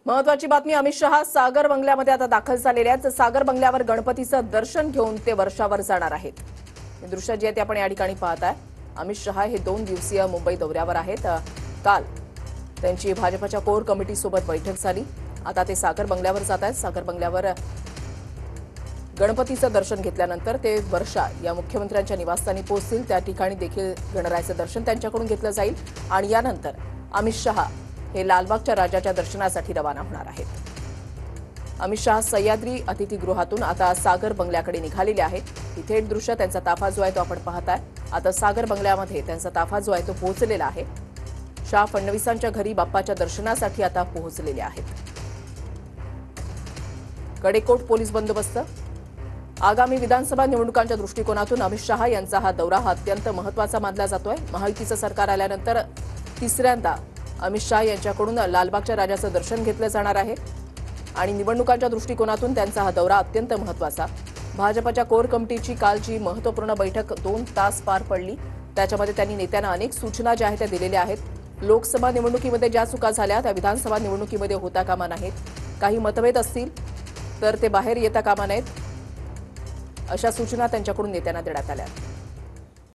महत्वाची बातमी, अमित शहा सागर बंगल्यामध्ये आता दाखल झालेले आहेत। सागर बंगल्यावर गणपतीचं दर्शन घेऊन ते वर्षावर जाणार आहेत। हे दृश्य जे ते आपण या ठिकाणी पाहताय। अमित शहा हे 2 दिवसीय मुंबई दौऱ्यावर आहेत। काल त्यांची भाजपच्या कोर कमिटी सोबत बैठक झाली। आता ते सागर बंगल्यावर जात आहेत। सागर बंगल्यावर गणपतीचं दर्शन घेतल्यानंतर ते वर्षा या मुख्यमंत्र्यांच्या निवासस्थानी पोहोचतील। त्या ठिकाणी देखील गणरायाचं दर्शन त्यांच्याकडून घेतलं जाईल आणि यानंतर अमित शहा हे लालबागच्या राजाच्या दर्शनासाठी रवाना होणार आहेत। अमित शहा सह्याद्री अतिथीगृहातून आता सागर बंगल्याकडे निघालेले आहेत। इथे दृश्य त्यांचा ताफा जो आहे तो आपण पाहताय। आता सागर बंगल्यामध्ये त्यांचा ताफा जो आहे तो पोहोचलेला आहे। शहा फडणवीसांच्या घरी बाप्पाच्या दर्शनासाठी आता पोहोचलेले आहेत। कडेकोट पोलीस बंदोबस्त। आगामी विधानसभा निवडणुकांच्या दृष्टिकोनातून अमित शहा यांचा हा दौरा अत्यंत महत्त्वाचा मानला जातोय। महायुतीचं सरकार आल्यानंतर तिसऱ्यांदा अमित शहा यांच्याकडून लालबागच्या राजाचं दर्शन घेतलं जाणार आहे आणि निवडणुकांच्या दृष्टिकोनातून त्यांचा हा दौरा अत्यंत महत्त्वाचा। भाजपच्या कोर कमिटीची कालची महत्त्वपूर्ण बैठक 2 तास पार पडली। त्याच्यामध्ये त्यांनी नेत्यांना अनेक सूचना ज्या आहेत त्या दिलेल्या आहेत। लोकसभा निवडणुकीमध्ये ज्या चुका झाल्या त्या विधानसभा निवडणुकीमध्ये होता कामा नाहीत। काही मतभेद असतील तर ते बाहेर येता कामा नयेत, अशा सूचना त्यांच्याकडून नेत्यांना देण्यात आल्या।